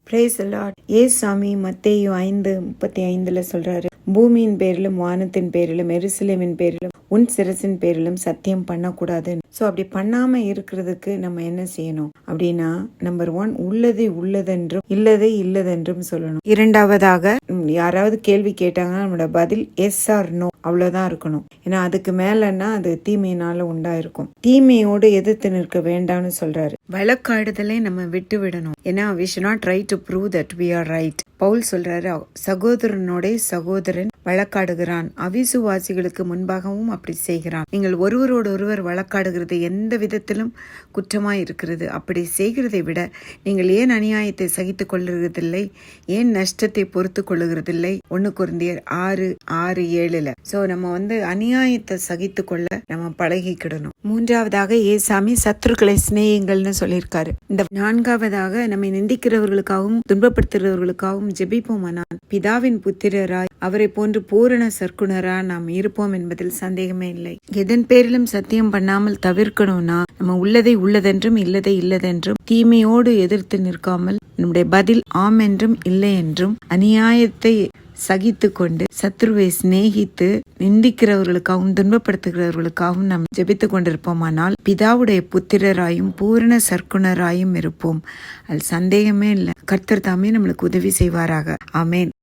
Praise the Lord. ஏசாமி மத்தேயு 5:35 சொல்றாரு, பூமியின் பேரிலும் வானத்தின் பேரிலும் எருசலேமின் பேரிலும் உன் சிரசின் பேரிலும் சத்தியம் பண்ணக்கூடாது. ஸோ அப்படி பண்ணாம இருக்கிறதுக்கு நம்ம என்ன செய்யணும் அப்படின்னா, நம்பர் 1, உள்ளதை உள்ளதென்றும் இல்லதை இல்லதென்றும் சொல்லணும். இரண்டாவதாக, யாராவது கேள்வி கேட்டாங்கன்னா நம்மளோட பதில் எஸ் ஆர் நோ, அவ்வளவுதான் இருக்கணும். ஏன்னா அதுக்கு மேலன்னா அது தீமையினால உண்டாயிருக்கும். தீமையோடு எதிர்த்து நிற்க வேண்டாம்னு சொல்றாரு. வழக்காடுதலை நம்ம விட்டு விடணும். ஏன்னா we should not try to prove that we are right. Pavul சொல்றாரு, சகோதரனோட சகோதரன் வழக்காடுகிறான், அவிசுவாசிகளுக்கு முன்பாகவும் அப்படி செய்கிறான். நீங்கள் ஒருவரோடு ஒருவர் வழக்காடுகிறது எந்த விதத்திலும் குற்றமாய் இருக்கிறது. அப்படி செய்கிறதை விட நீங்கள் ஏன் அநியாயத்தை சகித்துக் கொள்ளுகிறதில்லை, ஏன் நஷ்டத்தை பொறுத்து கொள்ளுகிறதில்லை? 1 கொரிந்தியர் 6:7. ஸோ நம்ம அநியாயத்தை சகித்து கொள்ள நம்ம பழகிக்கிடணும். மூன்றாவதாக, ஏசாமி சத்துருக்களை சிநேகிங்கள்னு சொல்லியிருக்காரு. இந்த 4வதாக, நம்மை நிந்திக்கிறவர்களுக்காகவும் துன்பப்படுத்துகிறவர்களுக்காகவும் ஜெபிப்போமானால் பிதாவின் புத்திரராய் அவரை போன்று பூரண சற்குணரா நாம் இருப்போம் என்பதில் சந்தேகமே இல்லை. எதன் பேரிலும் சத்தியம் பண்ணாமல் தவிர்க்கணும்னா, நம்ம உள்ளதை உள்ளதென்றும் இல்லதை இல்லதென்றும் தீமையோடு எதிர்த்து நிற்காமல் நம்முடைய பதில் ஆம் என்றும் இல்லை என்றும் அநியாயத்தை சகித்து கொண்டு சத்ருவை சிநேகித்து நிந்திக்கிறவர்களுக்காகவும் துன்பப்படுத்துகிறவர்களுக்காகவும் நாம் ஜெபித்து கொண்டிருப்போமானால் பிதாவுடைய புத்திரராயும் பூரண சற்குணராயும் இருப்போம். அது சந்தேகமே இல்லை. கர்த்தர் தாமே நம்மளுக்கு உதவி செய்வாராக. ஆமேன்.